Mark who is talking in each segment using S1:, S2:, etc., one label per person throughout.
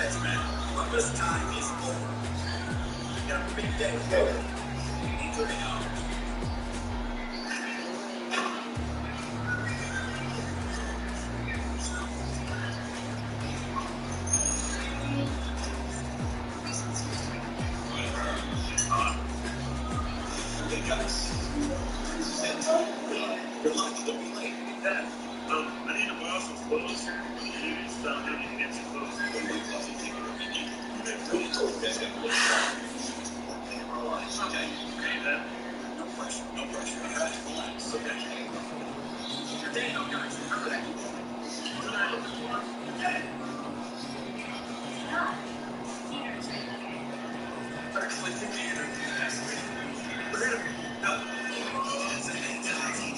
S1: Thanks, man. Columbus time is over. We got a big day. Enjoy the hours. Hey, guys. Good luck. Don't be late.
S2: Dad, I need to borrow some clothes. You stop doing it against your clothes.
S1: Really told you guys got to look okay?
S2: Hey, Dad.
S1: No pressure. No pressure. All right? Relax. Okay? Your day, though, guys. Remember that. What did I look for? Okay? Actually, think the interview has to be. We're here. No. It's an anxiety.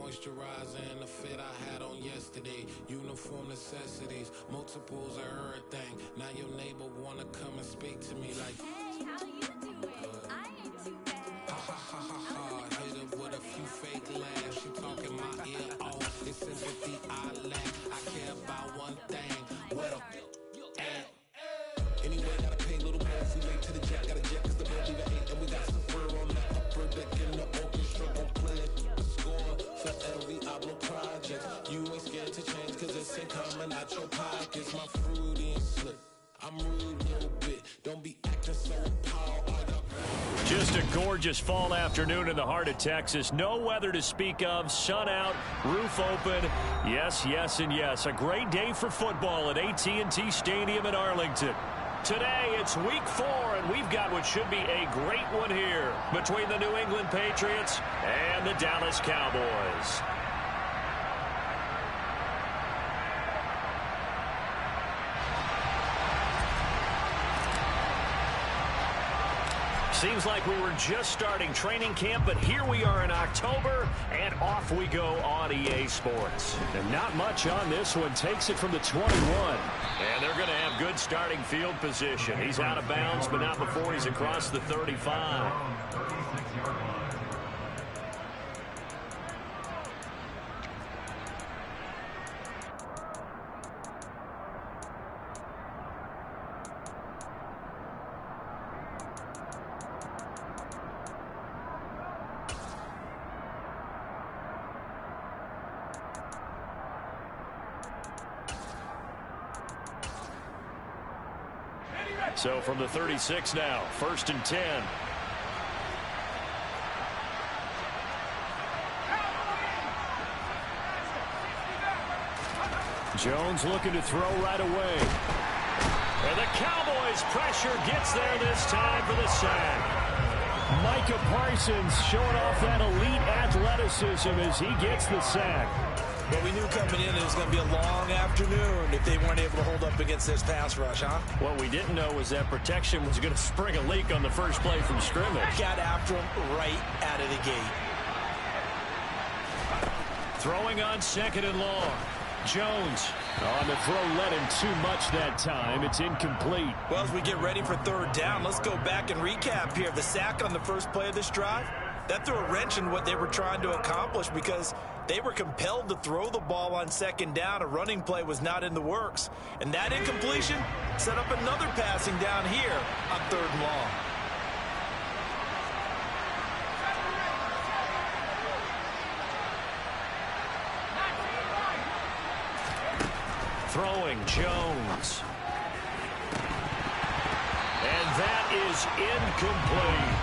S3: Moisturizer and the fit I had on yesterday. Uniform necessities, multiples of everything. Now your neighbor wanna come and speak to me like,
S4: hey, how you doing? I ain't too bad.
S3: Ha ha ha ha ha. Hit her with a few fake laughs. She talking my ear off. It's sympathy I lack. I care about one thing. Where the at? Anyway, gotta pay a little more. If we late to the jet, gotta jet cause the bill leave at 8. And we got some fur on the upper deck in the orchestra. Gon' play it. For every Ablo project, you ain't scared to change cause it's ain't coming out your pockets. My Freudian slip, I'm rude a little bit. Don't be acting so appalled.
S5: Just a gorgeous fall afternoon in the heart of Texas. No weather to speak of. Sun out, roof open. Yes, yes, and yes. A great day for football at AT&T Stadium in Arlington. Today, it's week 4, and we've got what should be a great one here between the New England Patriots and the Dallas Cowboys. Seems like we were just starting training camp, but here we are in October, and off we go on EA Sports. And not much on this one. Takes it from the 21. And they're going to have good starting field position. He's out of bounds, but not before he's across the 35. So from the 36 now, 1st and 10. Jones looking to throw right away. And the Cowboys pressure gets there this time for the sack. Micah Parsons showing off that elite athleticism as he gets the sack.
S6: But we knew coming in it was going to be a long afternoon if they weren't able to hold up against this pass rush, huh?
S5: What we didn't know was that protection was going to spring a leak on the first play from scrimmage.
S6: Got after him right out of the gate.
S5: Throwing on 2nd and long. Jones on the throw, led him too much that time. It's incomplete.
S6: Well, as we get ready for 3rd down, let's go back and recap here. The sack on the first play of this drive, that threw a wrench in what they were trying to accomplish because they were compelled to throw the ball on 2nd down. A running play was not in the works. And that incompletion set up another passing down here on 3rd and long.
S5: Throwing Jones. And that is incomplete.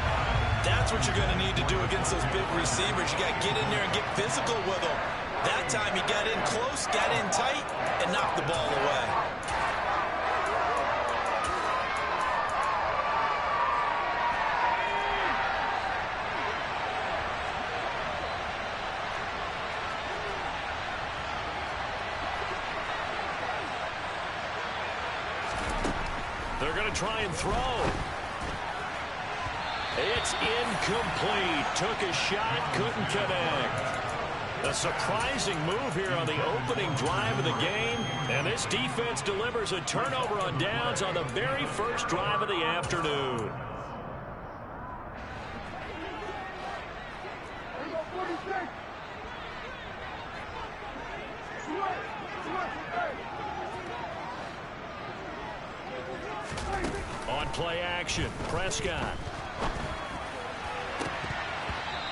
S6: That's what you're going to need to do against those big receivers. You got to get in there and get physical with them. That time he got in close, got in tight, and knocked the ball away.
S5: They're going to try and throw. It's incomplete. Took a shot, couldn't connect. A surprising move here on the opening drive of the game. And this defense delivers a turnover on downs on the very first drive of the afternoon. On play action, Prescott.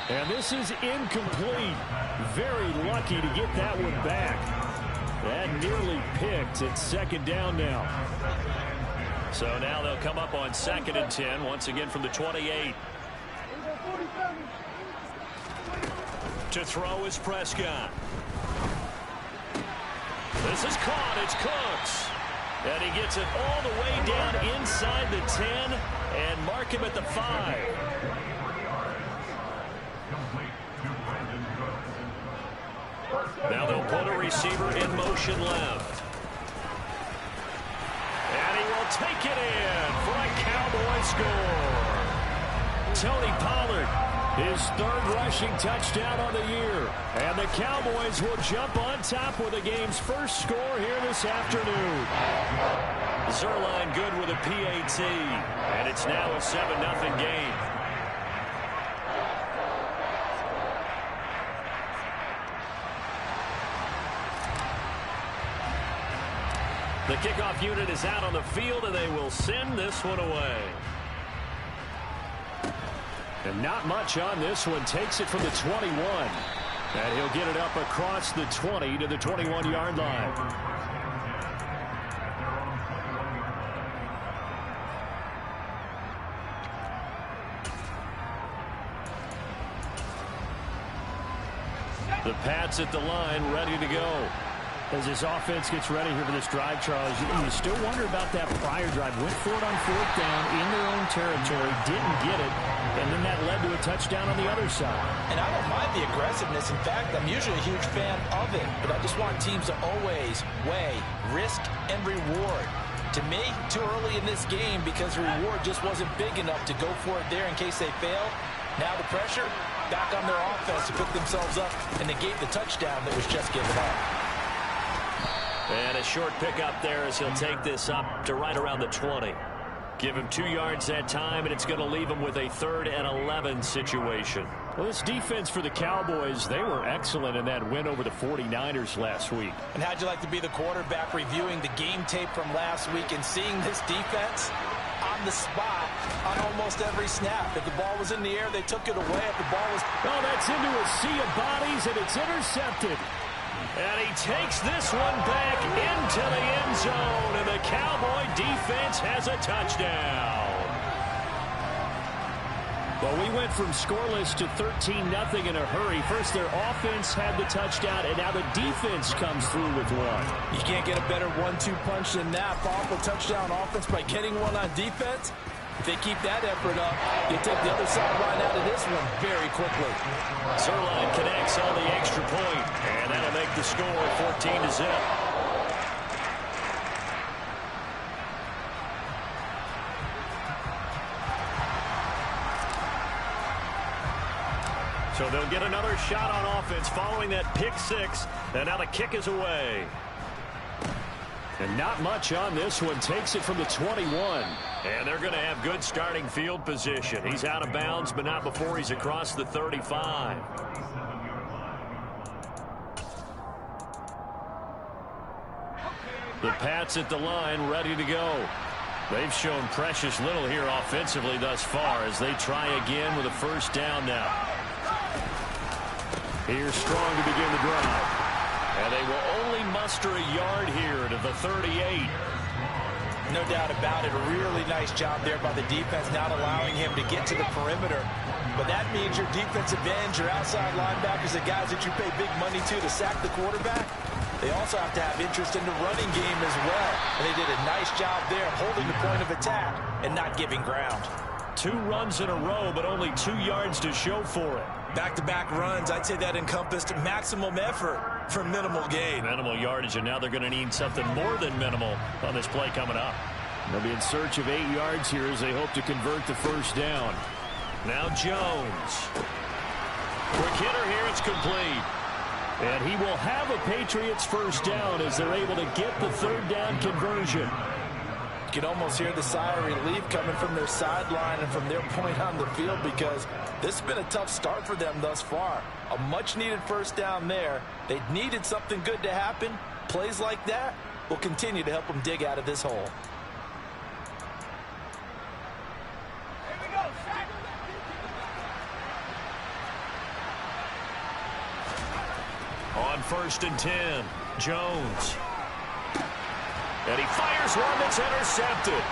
S5: And this is incomplete. Very lucky to get that one back. That nearly picked. It's second down now. So now they'll come up on 2nd and 10, once again from the 28. To throw is Prescott. This is caught. It's Cooks. And he gets it all the way down inside the 10 and mark him at the 5. Now they'll put a receiver in motion left. And he will take it in for a Cowboy score. Tony Pollard, his 3rd rushing touchdown on the year. And the Cowboys will jump on top with the game's first score here this afternoon. Zuerlein good with a PAT. And it's now a 7-0 game. The kickoff unit is out on the field, and they will send this one away. And not much on this one. Takes it from the 21. And he'll get it up across the 20 to the 21-yard line. The Pats at the line, ready to go.
S7: As this offense gets ready here for this drive, Charles, you still wonder about that prior drive. Went for it on 4th down in their own territory, didn't get it, and then that led to a touchdown on the other side.
S6: And I don't mind the aggressiveness. In fact, I'm usually a huge fan of it, but I just want teams to always weigh risk and reward. To me, too early in this game because the reward just wasn't big enough to go for it there in case they failed. Now the pressure back on their offense to pick themselves up and negate the touchdown that was just given up.
S5: And a short pickup there as he'll take this up to right around the 20. Give him 2 yards that time, and it's going to leave him with a 3rd and 11 situation.
S7: Well, this defense for the Cowboys, they were excellent in that win over the 49ers last week.
S6: And how'd you like to be the quarterback reviewing the game tape from last week and seeing this defense on the spot on almost every snap? If the ball was in the air, they took it away. If the ball was...
S7: Oh, that's into a sea of bodies, and it's intercepted.
S5: And he takes this one back into the end zone, and the Cowboy defense has a touchdown.
S7: Well, we went from scoreless to 13-0 in a hurry. First, their offense had the touchdown, and now the defense comes through with one.
S6: You can't get a better 1-2 punch than that. Off a touchdown offense by getting one on defense. If they keep that effort up, they take the other sideline out of this one very quickly.
S5: Zuerlein connects on the extra point, and that'll make the score 14-0. So they'll get another shot on offense following that pick 6, and now the kick is away.
S7: And not much on this one. Takes it from the 21.
S5: And they're going to have good starting field position. He's out of bounds, but not before he's across the 35. The Pats at the line, ready to go. They've shown precious little here offensively thus far as they try again with a 1st down now. Here's Strong to begin the drive. And they will only muster a yard here to the 38.
S6: No doubt about it. A really nice job there by the defense, not allowing him to get to the perimeter. But that means your defensive ends, your outside linebackers, the guys that you pay big money to sack the quarterback, they also have to have interest in the running game as well. And they did a nice job there holding the point of attack and not giving ground.
S5: 2 runs in a row, but only 2 yards to show for it.
S6: Back-to-back runs, I'd say that encompassed maximum effort for minimal gain.
S5: Minimal yardage, and now they're going to need something more than minimal on this play coming up. They'll be in search of 8 yards here as they hope to convert the first down. Now Jones. Quick hitter here, it's complete. And he will have a Patriots first down as they're able to get the 3rd down conversion.
S6: You can almost hear the sigh of relief coming from their sideline and from their point on the field, because this has been a tough start for them thus far. A much-needed first down there. They needed something good to happen. Plays like that will continue to help them dig out of this hole.
S5: On 1st and 10, Jones. And he fires one that's intercepted.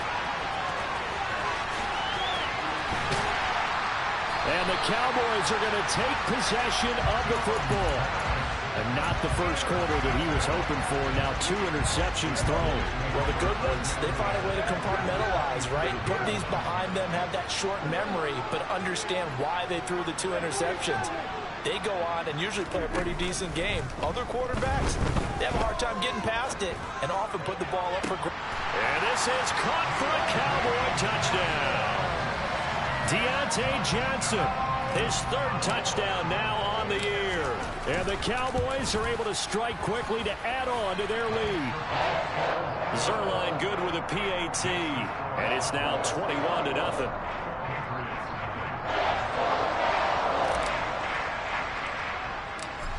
S5: And the Cowboys are going to take possession of the football. And not the first quarter that he was hoping for. Now 2 interceptions thrown.
S6: Well, the good ones, they find a way to compartmentalize, right? Put these behind them, have that short memory, but understand why they threw the 2 interceptions. They go on and usually play a pretty decent game. Other quarterbacks, they have a hard time getting past it and often put the ball up for grabs.
S5: And this is caught for a Cowboy touchdown. Deontay Johnson, his 3rd touchdown now on the year. And the Cowboys are able to strike quickly to add on to their lead. Zuerlein good with a PAT. And it's now 21-0.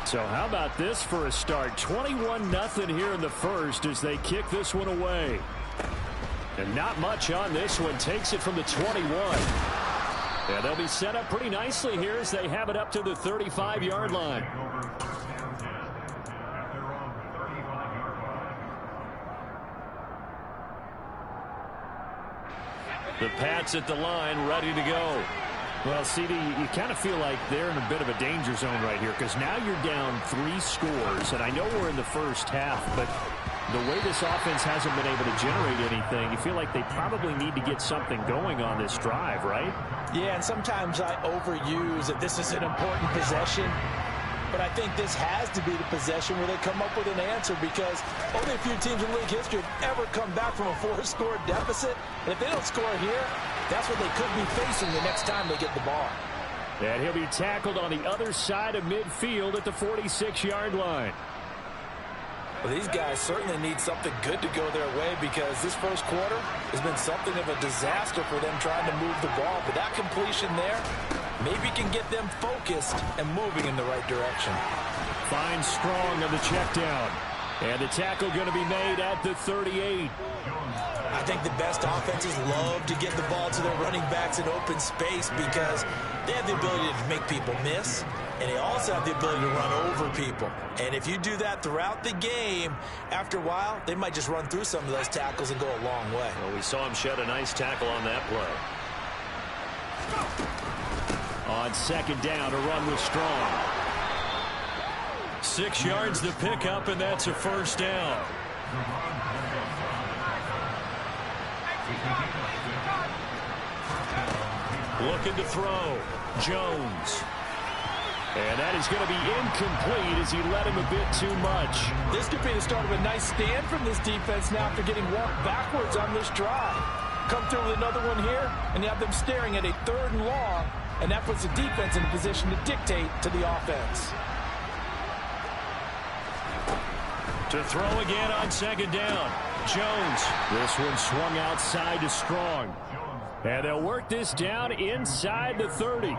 S5: So how about this for a start? 21-0 here in the first as they kick this one away. And not much on this one. Takes it from the 21. And they'll be set up pretty nicely here as they have it up to the 35-yard line. The Pats at the line, ready to go. Well, CD, you kind of feel like they're in a bit of a danger zone right here, because now you're down 3 scores, and I know we're in the first half, but the way this offense hasn't been able to generate anything, you feel like they probably need to get something going on this drive, right?
S6: Yeah, and sometimes I overuse that this is an important possession, but I think this has to be the possession where they come up with an answer, because only a few teams in league history have ever come back from a 4-score deficit, and if they don't score here, that's what they could be facing the next time they get the ball.
S5: And he'll be tackled on the other side of midfield at the 46-yard line.
S6: Well, these guys certainly need something good to go their way, because this first quarter has been something of a disaster for them trying to move the ball. But that completion there maybe can get them focused and moving in the right direction.
S5: Finds Strong on the check down. And the tackle going to be made at the 38.
S6: I think the best offenses love to get the ball to their running backs in open space, because they have the ability to make people miss, and they also have the ability to run over people. And if you do that throughout the game, after a while, they might just run through some of those tackles and go a long way.
S5: Well, we saw him shed a nice tackle on that play. On 2nd down, a run with Strong. 6 yards to pick up, and that's a first down. Looking to throw. Jones. And that is going to be incomplete as he led him a bit too much.
S6: This could be the start of a nice stand from this defense now after getting walked backwards on this drive. Come through with another one here, and you have them staring at a 3rd and long, and that puts the defense in a position to dictate to the offense.
S5: To throw again on 2nd down. Jones. This one swung outside to Strong. And they'll work this down inside the 30.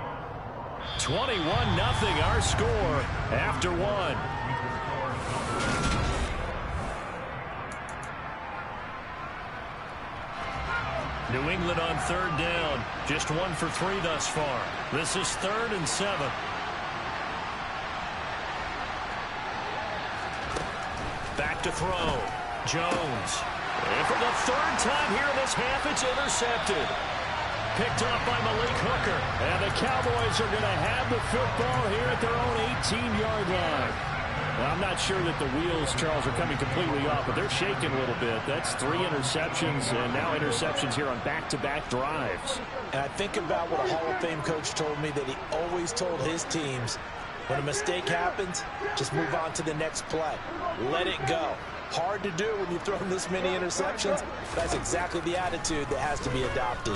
S5: 21-0 our score after 1. New England on 3rd down. Just 1 for 3 thus far. This is 3rd and 7. Back to throw. Jones. And for the third time here in this half, it's intercepted. Picked up by Malik Hooker. And the Cowboys are going to have the football here at their own 18-yard line. Well, I'm not sure that the wheels, Charles, are coming completely off, but they're shaking a little bit. That's 3 interceptions, and now interceptions here on back-to-back drives.
S6: And I think about what a Hall of Fame coach told me, that he always told his teams, when a mistake happens, just move on to the next play. Let it go. Hard to do when you've thrown this many interceptions. That's exactly the attitude that has to be adopted.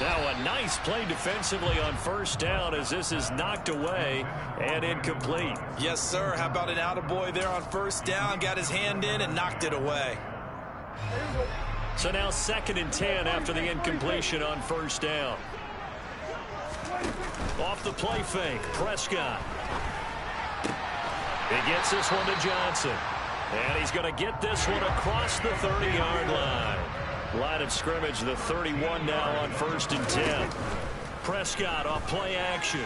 S5: Now a nice play defensively on first down as this is knocked away and incomplete.
S6: Yes, sir. How about an attaboy there on first down? Got his hand in and knocked it away.
S5: So now 2nd and 10 after the incompletion on first down. Off the play fake, Prescott. He gets this one to Johnson. And he's going to get this one across the 30-yard line. Line of scrimmage, the 31 now on 1st and 10. Prescott off play action.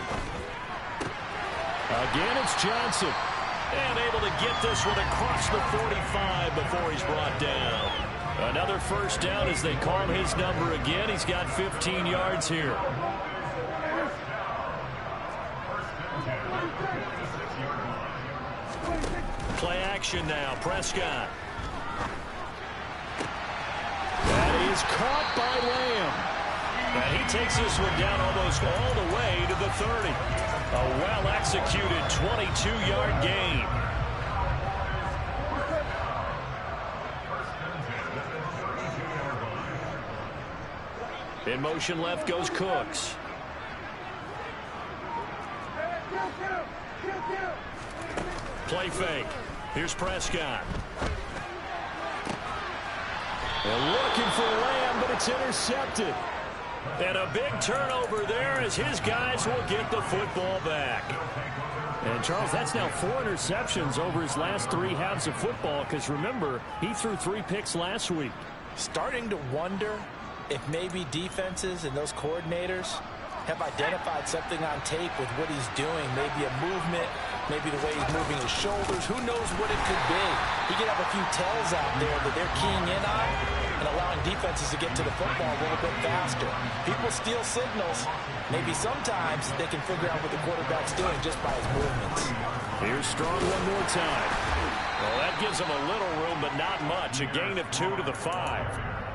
S5: Again, it's Johnson. And able to get this one across the 45 before he's brought down. Another first down as they call his number again. He's got 15 yards here. Play action now, Prescott. That is caught by Lamb. And he takes this one down almost all the way to the 30. A well-executed 22-yard gain. In motion left goes Cooks. Play fake. Here's Prescott. They're looking for Lamb, but it's intercepted. And a big turnover there as his guys will get the football back. And, Charles, that's now 4 interceptions over his last 3 halves of football because, remember, he threw 3 picks last week.
S6: Starting to wonder if maybe defenses and those coordinators have identified something on tape with what he's doing. Maybe a movement, maybe the way he's moving his shoulders. Who knows what it could be? He could have a few tells out there that they're keying in on and allowing defenses to get to the football a little bit faster. People steal signals. Maybe sometimes they can figure out what the quarterback's doing just by his movements.
S5: Here's Strong one more time. Well, that gives him a little room, but not much. A gain of 2 to the 5.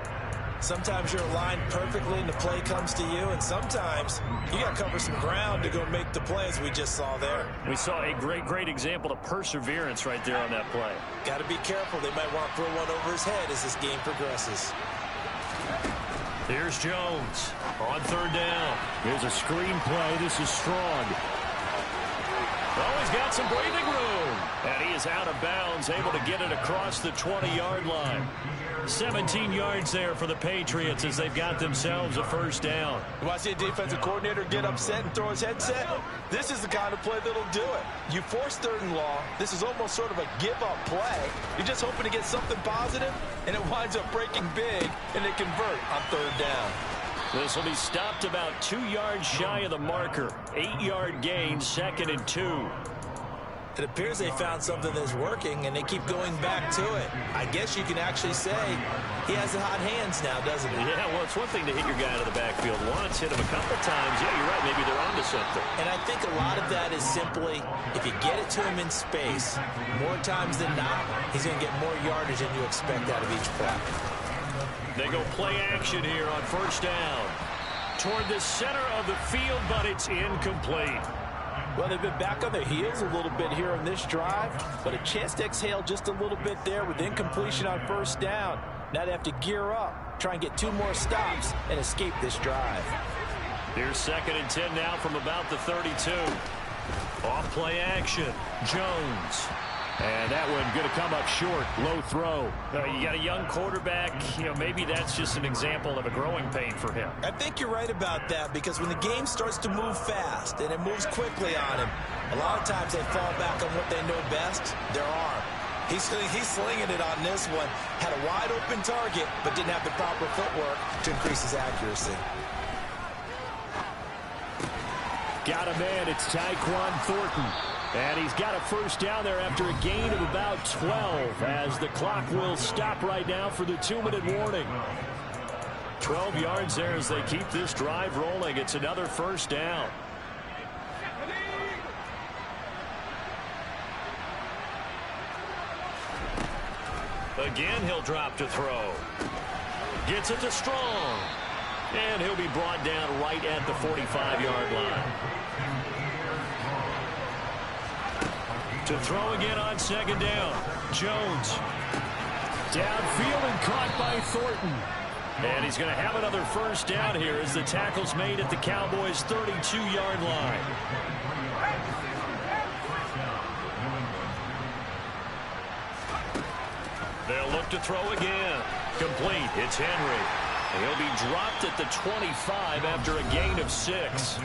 S6: Sometimes you're aligned perfectly and the play comes to you, and sometimes you got to cover some ground to go make the play, as we just saw there.
S5: We saw a great example of perseverance right there on that play.
S6: Got to be careful. They might want to throw one over his head as this game progresses.
S5: Here's Jones on 3rd down.
S7: Here's a screen play. This is Strong.
S5: Oh, he's got some breathing room. And he is out of bounds, able to get it across the 20-yard line. 17 yards there for the Patriots as they've got themselves a first down.
S6: You want to see a defensive coordinator get upset and throw his headset? This is the kind of play that'll do it. You force 3rd and long. This is almost sort of a give-up play. You're just hoping to get something positive, and it winds up breaking big, and they convert on 3rd down.
S5: This will be stopped about 2 yards shy of the marker. 8-yard gain, 2nd and 2.
S6: It appears they found something that's working, and they keep going back to it. I guess you can actually say he has the hot hands now, doesn't he?
S5: Yeah, well, it's one thing to hit your guy out of the backfield once, hit him a couple times. Yeah, you're right. Maybe they're onto something.
S6: And I think a lot of that is simply if you get it to him in space, more times than not, he's going to get more yardage than you expect out of each play.
S5: They go play action here on first down. Toward the center of the field, but it's incomplete.
S6: Well, they've been back on their heels a little bit here on this drive, but a chance to exhale just a little bit there with incompletion on first down. Now they have to gear up, try and get 2 more stops, and escape this drive.
S5: Here's 2nd and 10 now from about the 32. Off play action, Jones. And that one going to come up short. Low throw. You got a young quarterback. Maybe that's just an example of a growing pain for him.
S6: I think you're right about that, because when the game starts to move fast and it moves quickly on him, a lot of times they fall back on what they know best, their arm. He's slinging it on this one. Had a wide open target, but didn't have the proper footwork to increase his accuracy.
S5: Got a man. It's Tyquan Thornton. And he's got a first down there after a gain of about 12 as the clock will stop right now for the 2-minute warning. 12 yards there as they keep this drive rolling. It's another first down. Again, he'll drop to throw. Gets it to Strong. And he'll be brought down right at the 45-yard line. To throw again on second down. Jones. Downfield and caught by Thornton. And he's going to have another first down here as the tackle's made at the Cowboys' 32-yard line. They'll look to throw again. Complete. It's Henry. And he'll be dropped at the 25 after a gain of 6.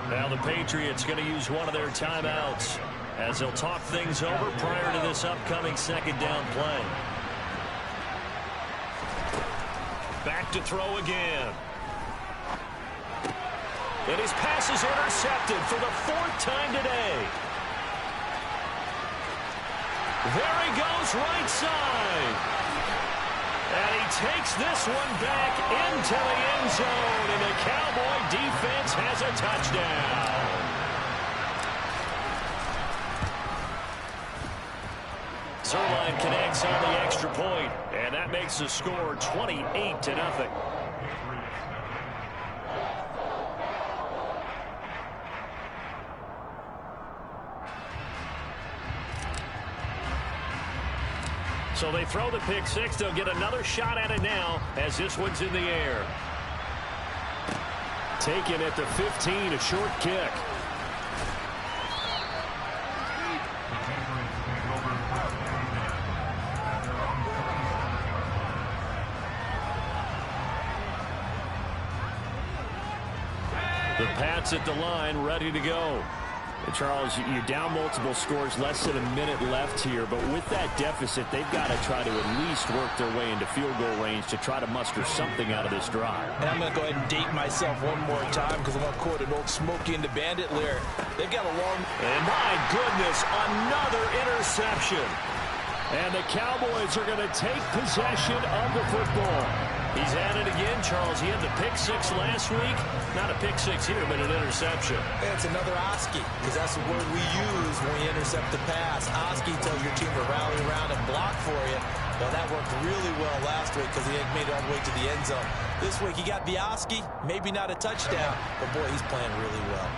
S5: Now the Patriots going to use one of their timeouts as they'll talk things over prior to this upcoming second down play. Back to throw again. And his pass is intercepted for the 4th time today. There he goes right side. And he takes this one back into the end zone. And the Cowboy defense has a touchdown. Zuerlein connects on the extra point, and that makes the score 28-0. So they throw the pick six. They'll get another shot at it now as this one's in the air. Taken at the 15, a short kick. The Pats at the line, ready to go. Charles, you're down multiple scores, less than a minute left here, but with that deficit, they've got to try to at least work their way into field goal range to try to muster something out of this drive.
S6: And I'm going to go ahead and date myself one more time because I'm going to quote an old Smokey and the Bandit lyric. They've got a long...
S5: And my goodness, another interception. And the Cowboys are going to take possession of the football. He's at it again, Charles. He had the pick six last week. Not a pick six here, but an interception.
S6: It's another Oski, because that's the word we use when we intercept the pass. Oski tells your team to rally around and block for you. Well, that worked really well last week because he made it all the way to the end zone. This week he got the Oski, maybe not a touchdown, but boy, he's playing really well.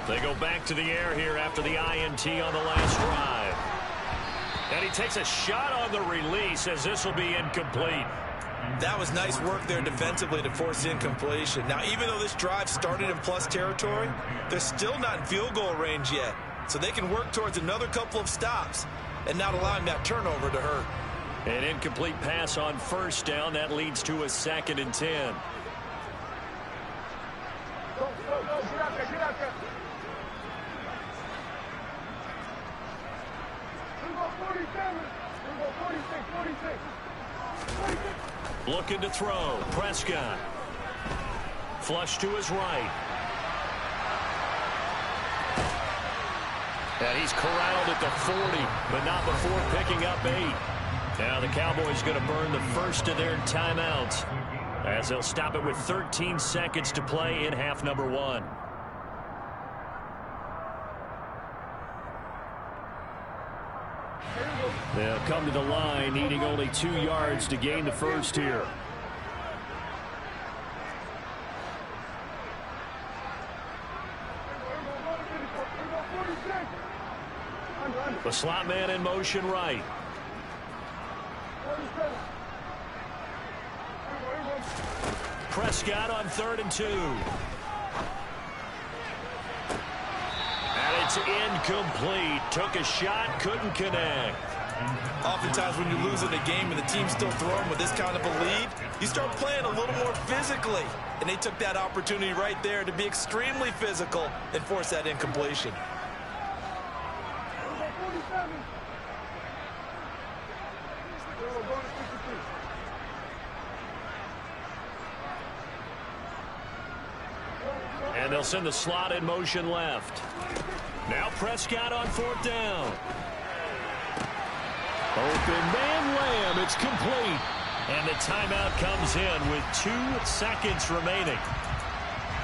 S5: They go back to the air here after the INT on the last drive. And he takes a shot on the release as this will be incomplete.
S6: That was nice work there defensively to force incompletion. Now, even though this drive started in plus territory, they're still not in field goal range yet. So they can work towards another couple of stops and not allowing that turnover to hurt.
S5: An incomplete pass on first down. That leads to a 2nd and 10. Looking to throw. Prescott. Flush to his right. And he's corralled at the 40, but not before picking up 8. Now the Cowboys going to burn the first of their timeouts as they'll stop it with 13 seconds to play in half number 1. They'll come to the line, needing only 2 yards to gain the first here. The slot man in motion right. Prescott on 3rd and 2. And it's incomplete. Took a shot, couldn't connect.
S6: Oftentimes when you're losing a game and the team's still throwing with this kind of a lead, you start playing a little more physically. And they took that opportunity right there to be extremely physical and force that incompletion.
S5: And they'll send the slot in motion left. Now Prescott on 4th down. Open man Lamb. It's complete. And the timeout comes in with 2 seconds remaining.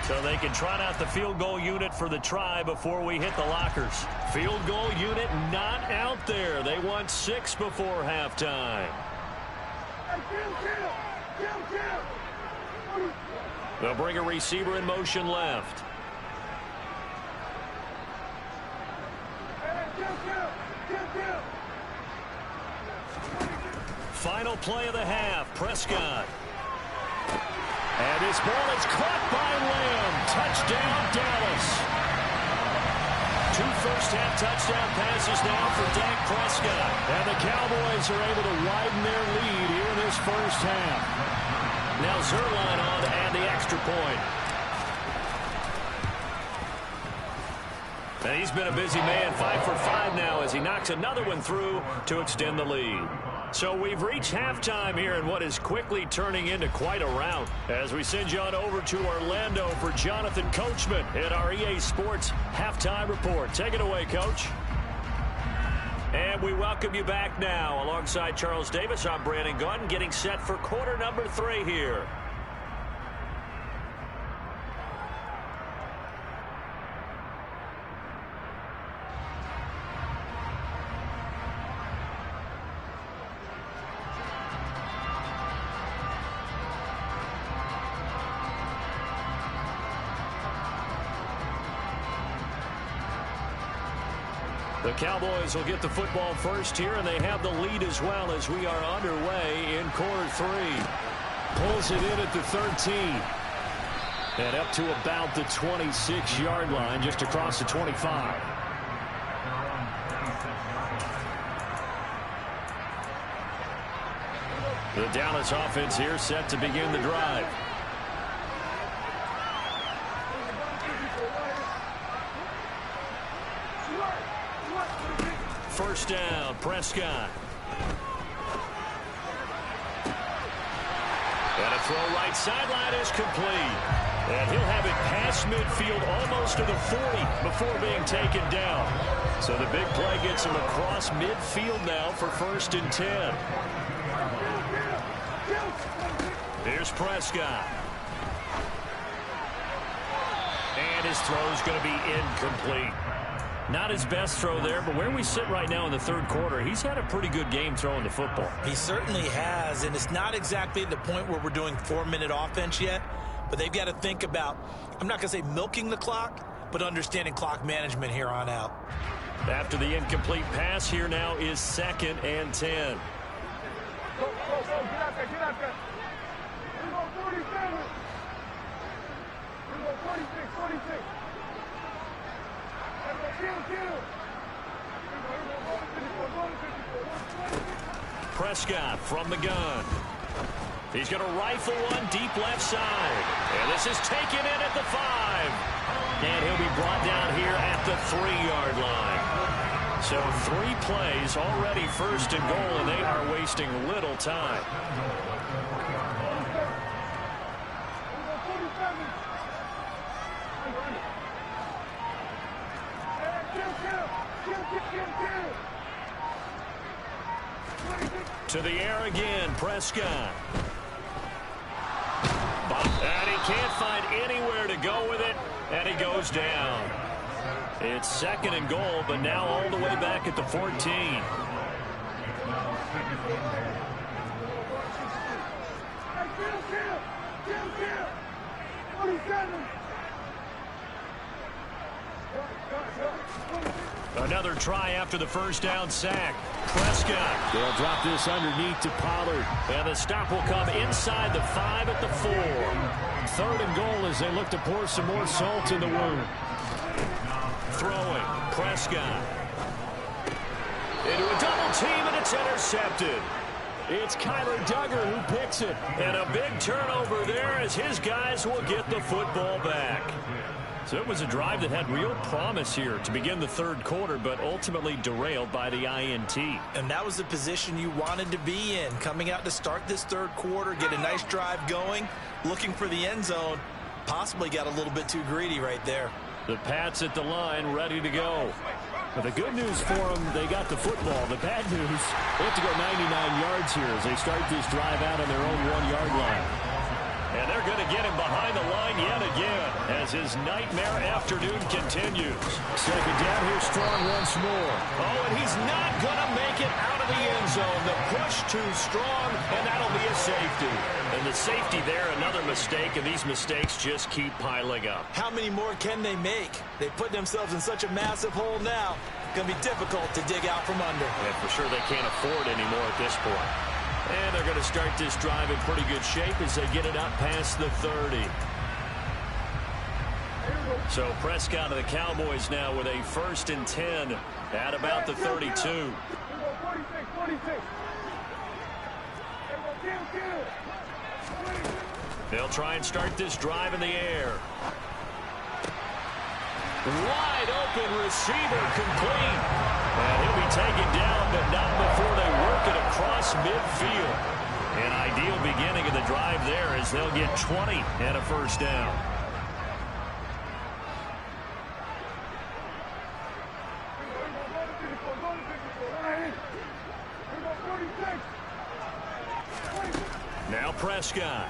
S5: So they can trot out the field goal unit for the try before we hit the lockers. Field goal unit not out there. They want 6 before halftime. They'll bring a receiver in motion left. Final play of the half, Prescott. And this ball is caught by Lamb. Touchdown, Dallas. 2 first-half touchdown passes now for Dak Prescott. And the Cowboys are able to widen their lead here in this first half. Now Zuerlein on to add the extra point. And he's been a busy man, 5 for 5 now as he knocks another one through to extend the lead. So we've reached halftime here in what is quickly turning into quite a rout as we send you on over to Orlando for Jonathan Coachman at our EA Sports Halftime Report. Take it away, Coach. And we welcome you back now. Alongside Charles Davis, I'm Brandon Gaudin, getting set for quarter number 3 here. The Cowboys will get the football first here, and they have the lead as well as we are underway in quarter 3. Pulls it in at the 13. And up to about the 26-yard line, just across the 25. The Dallas offense here set to begin the drive. First down, Prescott. And a throw right sideline is complete. And he'll have it past midfield almost to the 40 before being taken down. So the big play gets him across midfield now for 1st and 10. Here's Prescott. And his throw's going to be incomplete. Not his best throw there, but where we sit right now in the 3rd quarter, he's had a pretty good game throwing the football.
S6: He certainly has, and it's not exactly at the point where we're doing 4-minute offense yet, but they've got to think about, I'm not going to say milking the clock, but understanding clock management here on out.
S5: After the incomplete pass, here now is 2nd and 10.
S1: Go, get out there, get out there. We go 47. We go 46, 46.
S5: Prescott from the gun. He's going to rifle one deep left side. And this is taken in at the 5. And he'll be brought down here at the 3-yard line. So 3 plays already 1st and goal, and they are wasting little time. To the air again, Prescott. And he can't find anywhere to go with it, and he goes down. It's 2nd and goal, but now all the way back at the 14. Another try after the 1st down sack. Prescott. They'll drop this underneath to Pollard. And the stop will come inside the 5 at the 4. 3rd and goal as they look to pour some more salt in the wound. Throwing. Prescott. Into a double double team, and it's intercepted.
S7: It's Kyler Duggar who picks it.
S5: And a big turnover there as his guys will get the football back. So it was a drive that had real promise here to begin the third quarter, but ultimately derailed by the INT.
S6: And that was the position you wanted to be in, coming out to start this third quarter, get a nice drive going, looking for the end zone. Possibly got a little bit too greedy right there.
S5: The Pats at the line, ready to go.
S7: Well, the good news for them, they got the football. The bad news, they have to go 99 yards here as they start this drive out on their own 1-yard line.
S5: And they're going to get him behind the line yet again as his nightmare afternoon continues.
S7: Second down here, Strong once more.
S5: Oh, and he's not going to make it out of the end zone. The push too strong, and that'll be a safety. And the safety there, another mistake, and these mistakes just keep piling up.
S6: How many more can they make? They put themselves in such a massive hole now. It's going to be difficult to dig out from under.
S5: And for sure they can't afford anymore at this point. And they're going to start this drive in pretty good shape as they get it up past the 30. So Prescott of the Cowboys now with a 1st and 10 at about the 32. They'll try and start this drive in the air. Wide open receiver complete. And he'll be taken down, but not before they work it across midfield. An ideal beginning of the drive there as they'll get 20 and a 1st down. Now Prescott.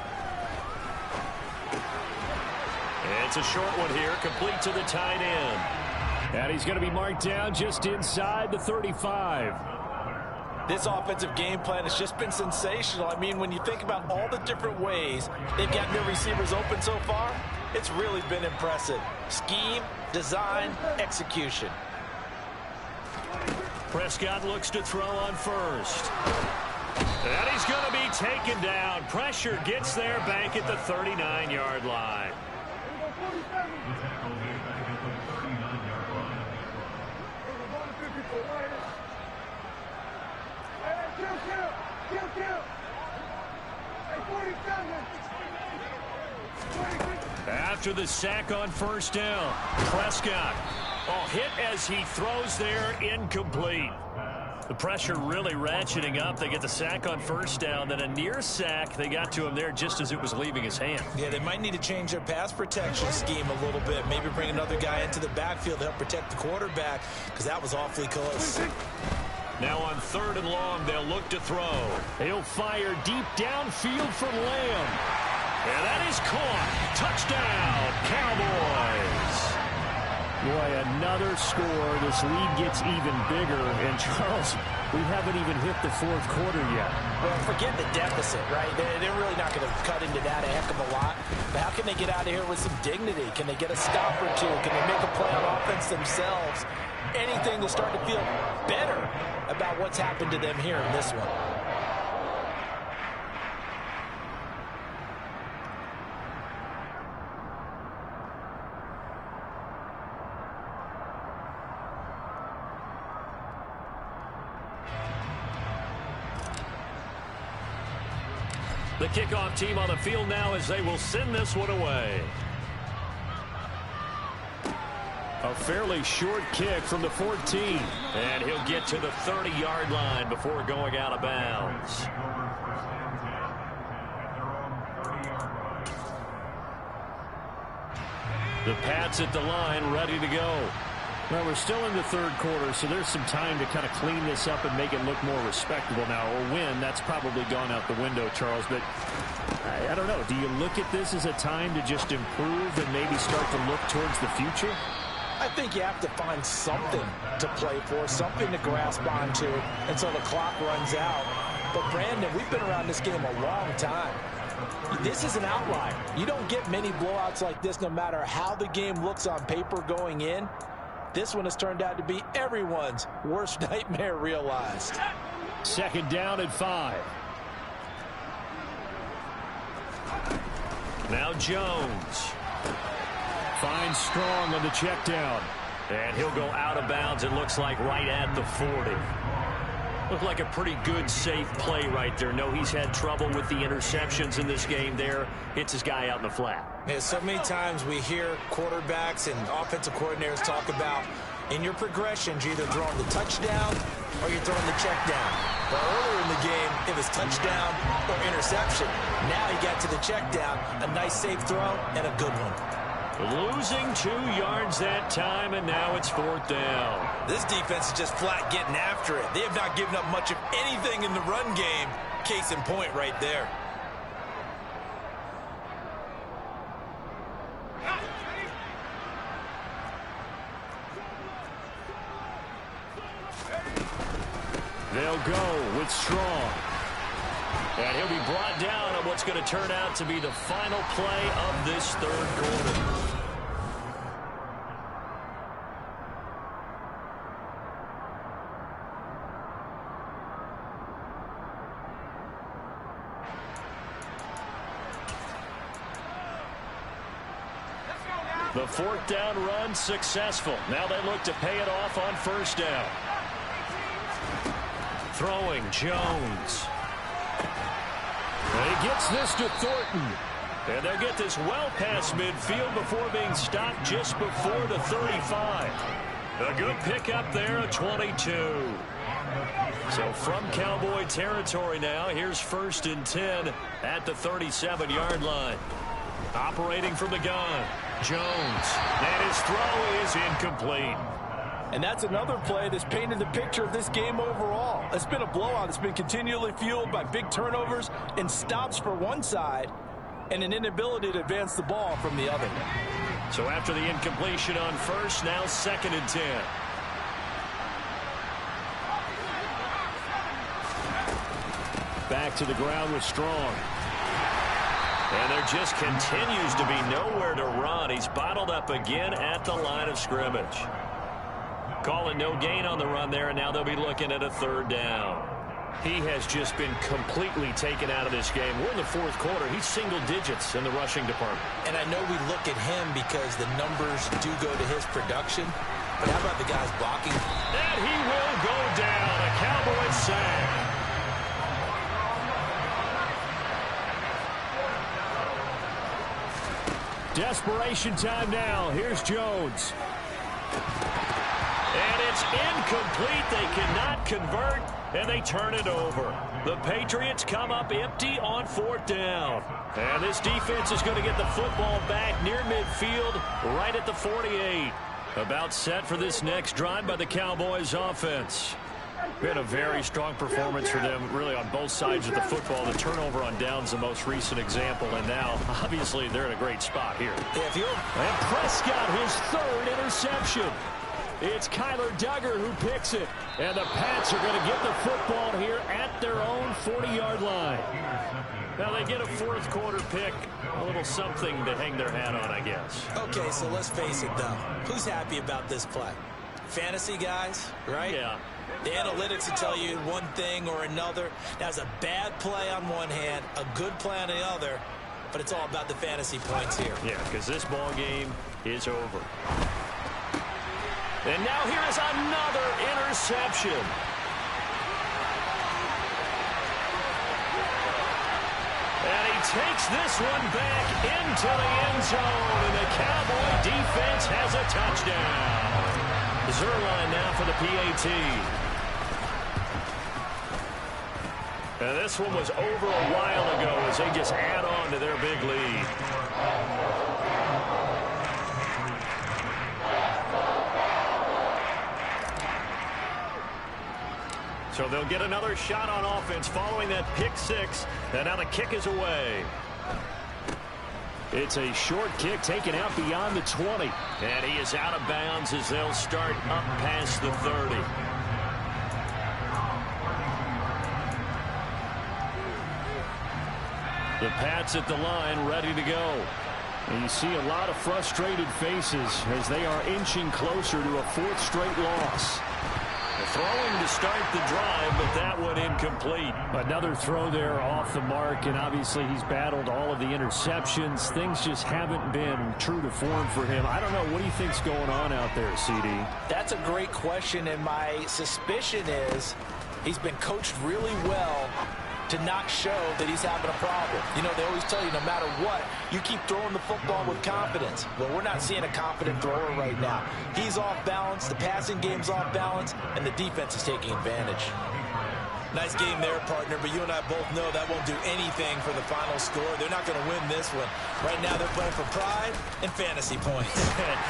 S5: It's a short one here, complete to the tight end.
S7: And he's going to be marked down just inside the 35.
S6: This offensive game plan has just been sensational. I mean, when you think about all the different ways they've gotten their receivers open so far, it's really been impressive. Scheme, design, execution.
S5: Prescott looks to throw on 1st. And he's going to be taken down. Pressure gets there back at the 39-yard line. After the sack on 1st down, Prescott hit as he throws there, incomplete. The pressure really ratcheting up. They get the sack on 1st down, then a near sack. They got to him there just as it was leaving his hand.
S6: Yeah, they might need to change their pass protection scheme a little bit. Maybe bring another guy into the backfield to help protect the quarterback, because that was awfully close.
S5: Now on 3rd and long, they'll look to throw.
S7: He'll fire deep downfield for Lamb.
S5: And that is caught. Touchdown, Cowboys.
S7: Boy, another score. This lead gets even bigger. And, Charles, we haven't even hit the 4th quarter yet.
S6: Well, forget the deficit, right? They're really not going to cut into that a heck of a lot. But how can they get out of here with some dignity? Can they get a stop or two? Can they make a play on offense themselves? Anything to start to feel better about what's happened to them here in this one.
S5: The kickoff team on the field now as they will send this one away.
S7: A fairly short kick from the 14.
S5: And he'll get to the 30-yard line before going out of bounds. The Pats at the line, ready to go.
S7: Well, we're still in the 3rd quarter, so there's some time to kind of clean this up and make it look more respectable now. A win, that's probably gone out the window, Charles. But I don't know. Do you look at this as a time to just improve and maybe start to look towards the future?
S6: I think you have to find something to play for, something to grasp onto until the clock runs out. But, Brandon, we've been around this game a long time. This is an outlier. You don't get many blowouts like this no matter how the game looks on paper going in. This one has turned out to be everyone's worst nightmare realized.
S7: 2nd down and 5.
S5: Now Jones.
S7: Finds Strong on the check down.
S5: And he'll go out of bounds, it looks like, right at the 40. Looked like a pretty good, safe play right there. No, he's had trouble with the interceptions in this game there. Hits his guy out in the flat.
S6: Yeah, so many times we hear quarterbacks and offensive coordinators talk about in your progressions, you're either throwing the touchdown or you're throwing the check down. But earlier in the game, it was touchdown or interception. Now he got to the check down, a nice safe throw, and a good one.
S5: Losing 2 yards that time, and now it's 4th down.
S6: This defense is just flat getting after it. They have not given up much of anything in the run game. Case in point right there.
S5: They'll go with Strong. And he'll be brought down on what's going to turn out to be the final play of this 3rd quarter. The 4th down run successful. Now they look to pay it off on 1st down. Throwing Jones. And he gets this to Thornton. And they'll get this well past midfield before being stopped just before the 35. A good pickup there, a 22. So from Cowboy territory now, here's 1st and 10 at the 37-yard line. Operating from the gun, Jones. And his throw is incomplete.
S6: And that's another play that's painted the picture of this game overall. It's been a blowout. It's been continually fueled by big turnovers and stops for one side and an inability to advance the ball from the other.
S5: So after the incompletion on 1st, now 2nd and 10. Back to the ground with Strong. And there just continues to be nowhere to run. He's bottled up again at the line of scrimmage. Calling no gain on the run there, and now they'll be looking at a 3rd down. He has just been completely taken out of this game. We're in the 4th quarter. He's single digits in the rushing department.
S6: And I know we look at him because the numbers do go to his production. But how about the guys blocking?
S5: And he will go down. A Cowboys sack. Desperation time now. Here's Jones. And it's incomplete. They cannot convert, and they turn it over. The Patriots come up empty on 4th down. And this defense is going to get the football back near midfield, right at the 48. About set for this next drive by the Cowboys offense. Been a very strong performance for them, really, on both sides of the football. The turnover on downs, the most recent example, and now, obviously, they're in a great spot here. And Prescott, his 3rd interception. It's Kyler Duggar who picks it, and the Pats are going to get the football here at their own 40-yard line. Now they get a 4th quarter pick, a little something to hang their hat on, I guess.
S6: Okay, so let's face it, though. Who's happy about this play? Fantasy guys, right?
S5: Yeah.
S6: The analytics will tell you one thing or another. That's a bad play on one hand, a good play on the other, but it's all about the fantasy points here.
S5: Yeah, because this ball game is over. And now here is another interception. And he takes this one back into the end zone, and the Cowboy defense has a touchdown. Zuerlein now for the PAT. And this one was over a while ago as they just add on to their big lead. So they'll get another shot on offense following that pick 6. And now the kick is away. It's a short kick taken out beyond the 20. And he is out of bounds as they'll start up past the 30. The Pats at the line, ready to go. And you see a lot of frustrated faces as they are inching closer to a 4th straight loss. Throwing to start the drive, but that one incomplete. Another throw there off the mark, and obviously he's battled all of the interceptions. Things just haven't been true to form for him. I don't know. What do you think's going on out there, CD?
S6: That's a great question, and my suspicion is He's been coached really well to not show that he's having a problem. You know, they always tell you no matter what, you keep throwing the football with confidence. Well, we're not seeing a confident thrower right now. He's off balance, the passing game's off balance, and the defense is taking advantage. Nice game there, partner, but you and I both know that won't do anything for the final score. They're not going to win this one. Right now they're playing for pride and fantasy points.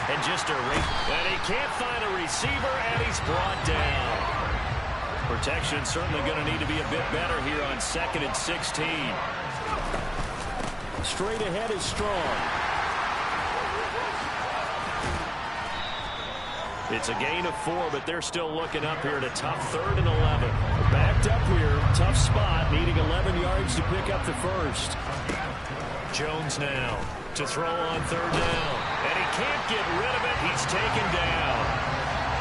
S5: And just a race. And he can't find a receiver, and he's brought down. Protection certainly going to need to be a bit better here on 2nd and 16. Straight ahead is Strong. It's a gain of 4, but they're still looking up here at a tough 3rd and 11. Backed up here, tough spot, needing 11 yards to pick up the first. Jones now to throw on 3rd down. And he can't get rid of it. He's taken down.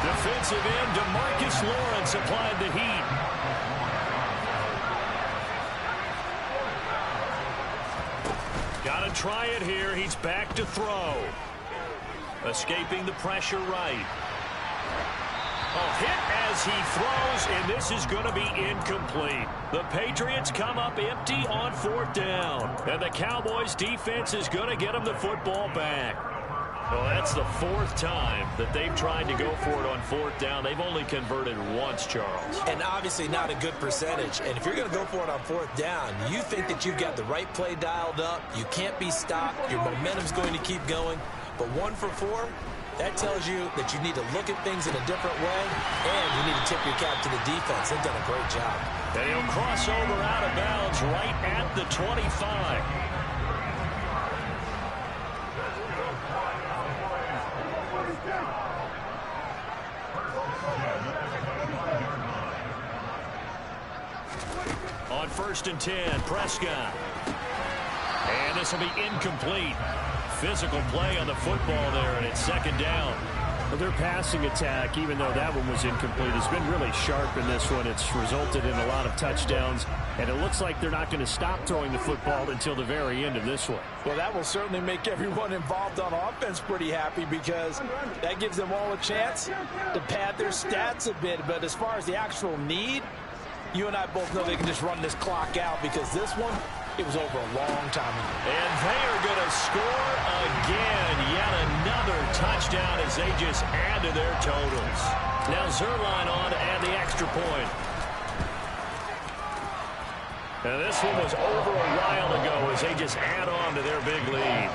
S5: Defensive end DeMarcus Lawrence applied the heat. Got to try it here. He's back to throw. Escaping the pressure right. A hit as he throws, and this is going to be incomplete. The Patriots come up empty on 4th down, and the Cowboys defense is going to get them the football back. Well, that's the 4th time that they've tried to go for it on 4th down. They've only converted once, Charles.
S6: And obviously not a good percentage. And if you're going to go for it on 4th down, you think that you've got the right play dialed up. You can't be stopped. Your momentum's going to keep going. But 1 for 4, that tells you that you need to look at things in a different way, and you need to tip your cap to the defense. They've done a great job.
S5: And he'll cross over out of bounds right at the 25. On 1st and 10, Prescott. And this will be incomplete. Physical play on the football there, and it's 2nd down.
S7: Well, their passing attack, even though that one was incomplete, has been really sharp in this one. It's resulted in a lot of touchdowns, and it looks like they're not going to stop throwing the football until the very end of this one.
S6: Well, that will certainly make everyone involved on offense pretty happy, because that gives them all a chance to pad their stats a bit. But as far as the actual need, you and I both know they can just run this clock out, because this one, it was over a long time ago.
S5: And they are going to score again. Yet another touchdown as they just add to their totals. Now Zuerlein on to add the extra point. And this one was over a while ago as they just add on to their big lead.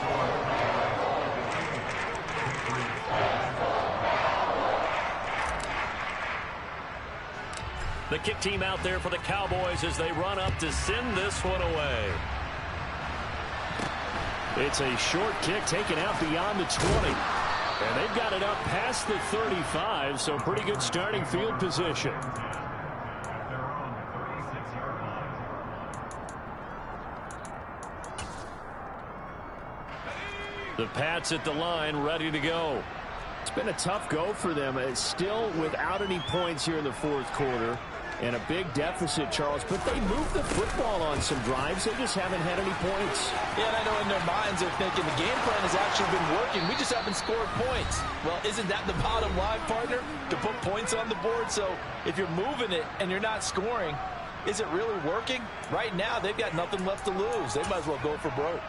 S5: The kick team out there for the Cowboys as they run up to send this one away.
S7: It's a short kick taken out beyond the 20. And they've got it up past the 35, so pretty good starting field position.
S5: The Pats at the line, ready to go.
S7: It's been a tough go for them. It's still without any points here in the 4th quarter. And a big deficit, Charles. But they moved the football on some drives. They just haven't had any points.
S6: Yeah, and I know in their minds they're thinking the game plan has actually been working. We just haven't scored points. Well, isn't that the bottom line, partner? To put points on the board? So if you're moving it and you're not scoring, is it really working? Right now, they've got nothing left to lose. They might as well go for broke.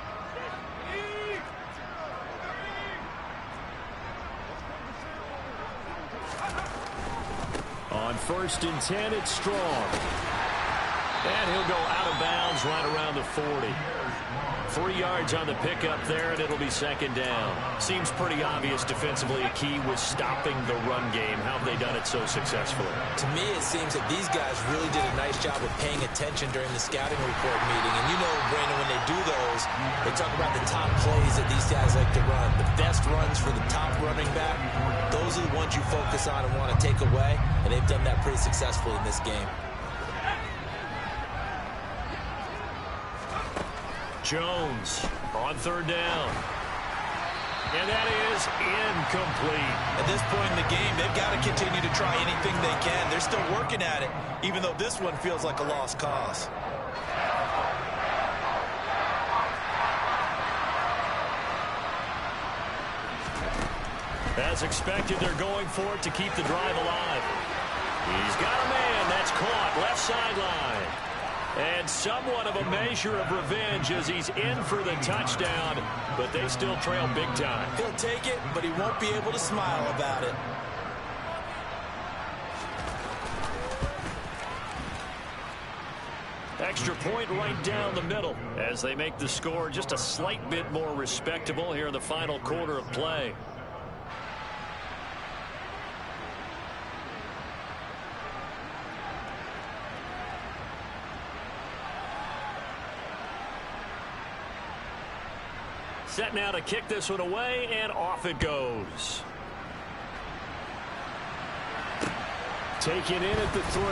S7: On 1st and 10, it's Strong.
S5: And he'll go out of bounds right around the 40. 3 yards on the pickup there, and it'll be 2nd down. Seems pretty obvious defensively a key was stopping the run game. How have they done it so successfully?
S6: To me, it seems that these guys really did a nice job of paying attention during the scouting report meeting. And you know, Brandon, when they do those, they talk about the top plays that these guys like to run. The best runs for the top running back, those are the ones you focus on and want to take away. And they've done that pretty successfully in this game.
S5: Jones on 3rd down. And that is incomplete.
S6: At this point in the game, they've got to continue to try anything they can. They're still working at it, even though this one feels like a lost cause.
S5: As expected, they're going for it to keep the drive alive. He's got a man. That's caught. Left sideline. And somewhat of a measure of revenge as he's in for the touchdown, but they still trail big time.
S6: He'll take it, but he won't be able to smile about it.
S5: Extra point right down the middle as they make the score just a slight bit more respectable here in the final quarter of play. Set now to kick this one away, and off it goes.
S7: Taken in at the 3.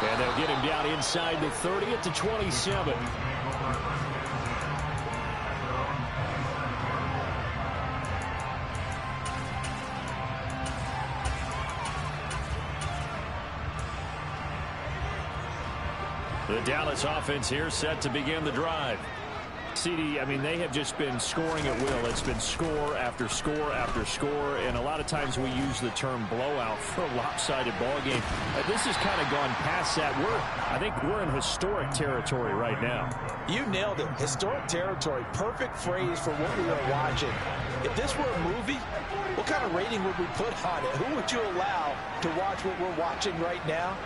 S7: And they'll get him down inside the 30 at the 27.
S5: The Dallas offense here set to begin the drive.
S7: CD, I mean, they have just been scoring at will. It's been score after score after score, and a lot of times we use the term blowout for a lopsided ball game. This has kind of gone past that. I think we're in historic territory right now.
S6: You nailed it. Historic territory. Perfect phrase for what we are watching. If this were a movie, what kind of rating would we put on it? Who would you allow to watch what we're watching right now?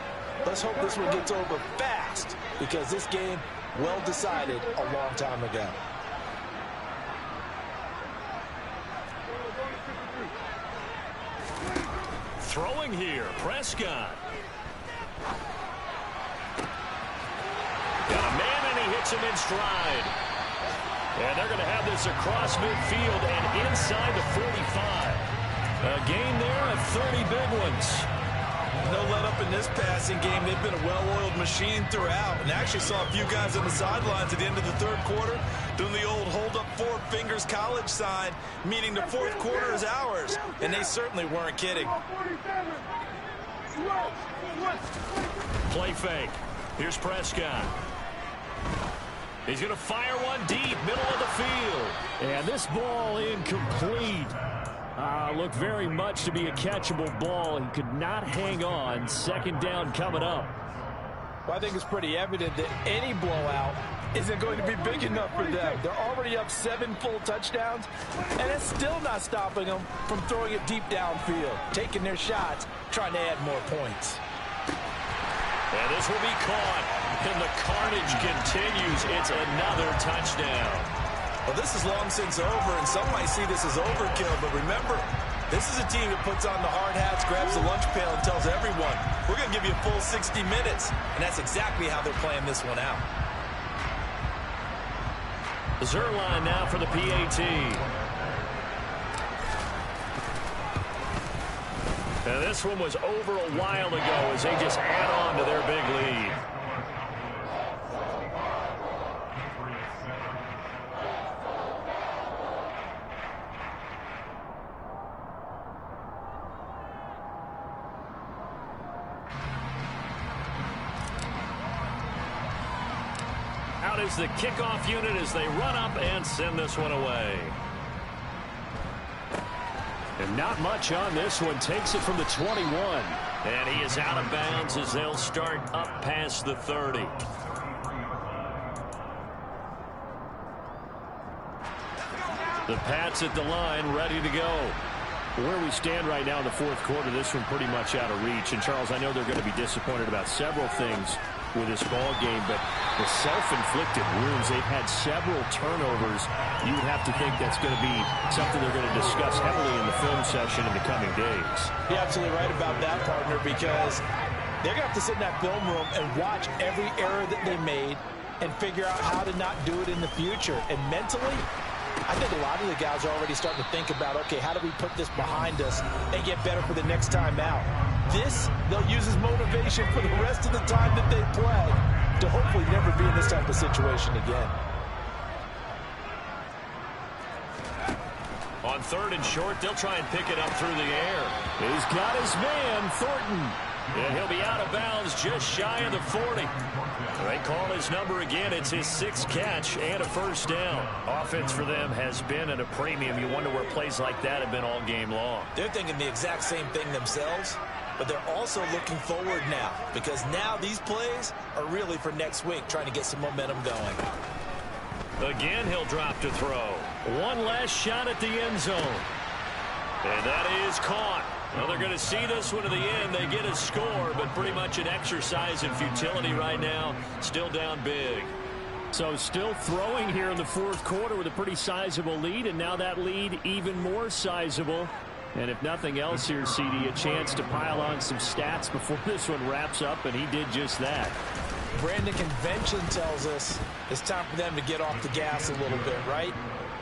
S6: Let's hope this one gets over fast, because this game, well decided a long time ago.
S5: Throwing here, Prescott. Got a man, and he hits him in stride. And they're going to have this across midfield and inside the 45. A gain there of 30 big ones.
S6: No let up in this passing game. They've been a well-oiled machine throughout, and actually saw a few guys on the sidelines at the end of the third quarter doing the old hold up 4 fingers college sign, meaning the fourth quarter is ours, and they certainly weren't kidding.
S5: Play fake. Here's Prescott. He's going to fire one deep, middle of the field.
S7: And this ball incomplete. Looked very much to be a catchable ball. He could not hang on. Second down coming up.
S6: Well, I think it's pretty evident that any blowout isn't going to be big enough for them. They're already up 7 full touchdowns, and it's still not stopping them from throwing it deep downfield, taking their shots, trying to add more points.
S5: And this will be caught, and the carnage continues. It's another touchdown.
S6: Well, this is long since over, and some might see this as overkill, but remember, this is a team that puts on the hard hats, grabs the lunch pail, and tells everyone, we're going to give you a full 60 minutes, and that's exactly how they're playing this one out.
S5: Zuerlein now for the PAT. And this one was over a while ago as they just add on to their big lead. Out is the kickoff unit as they run up and send this one away.
S7: And not much on this one. Takes it from the 21.
S5: And he is out of bounds as they'll start up past the 30. The Pats at the line, ready to go.
S7: Where we stand right now in the fourth quarter, this one pretty much out of reach. And, Charles, I know they're going to be disappointed about several things with this ball game, but the self-inflicted wounds, they've had several turnovers. You would have to think that's going to be something they're going to discuss heavily in the film session in the coming days.
S6: You're absolutely right about that, partner, because they're going to have to sit in that film room and watch every error that they made and figure out how to not do it in the future. And mentally, I think a lot of the guys are already starting to think about, okay, how do we put this behind us and get better for the next time out? This, they'll use as motivation for the rest of the time that they play to hopefully never be in this type of situation again.
S5: On 3rd and short, they'll try and pick it up through the air.
S7: He's got his man, Thornton.
S5: And he'll be out of bounds just shy of the 40. They call his number again. It's his 6th catch and a first down. Offense for them has been at a premium. You wonder where plays like that have been all game long.
S6: They're thinking the exact same thing themselves, but they're also looking forward now because now these plays are really for next week, trying to get some momentum going.
S5: Again, he'll drop to throw. One last shot at the end zone. And that is caught. Well, they're going to see this one to the end. They get a score, but pretty much an exercise in futility right now. Still down big.
S7: So still throwing here in the 4th quarter with a pretty sizable lead, and now that lead even more sizable. And if nothing else here, CD, a chance to pile on some stats before this one wraps up, and he did just that.
S6: Brandon, convention tells us it's time for them to get off the gas a little bit, right?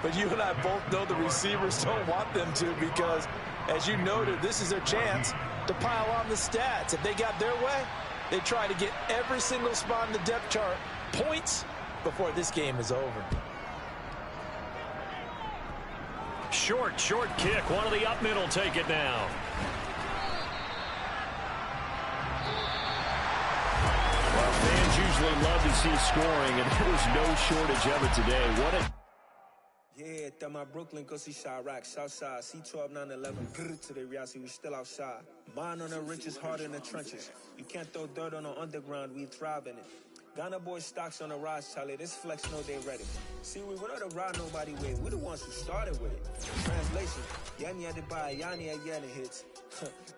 S6: But you and I both know the receivers don't want them to because, as you noted, this is their chance to pile on the stats. If they got their way, they try to get every single spot in the depth chart points before this game is over.
S5: Short kick. One of the up middle take it now.
S7: Well, fans usually love to see scoring, and there was no shortage of it today. What a...
S8: Yeah, that my Brooklyn, go see Chirac, Southside, C12, 911, grrr to the reality, we still outside. Mine on the riches, hard in the trenches. You can't throw dirt on the underground, we thrive in it. Ghana boys stocks on the rise, Charlie, this flex know they ready. See, we were not to ride nobody with, we the ones who started with it. Translation, Yanni had to buy, Yanni had Yanni hits.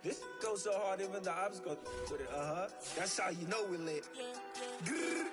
S8: This goes so hard, even the ops go with it, that's how you know we lit. Grrr,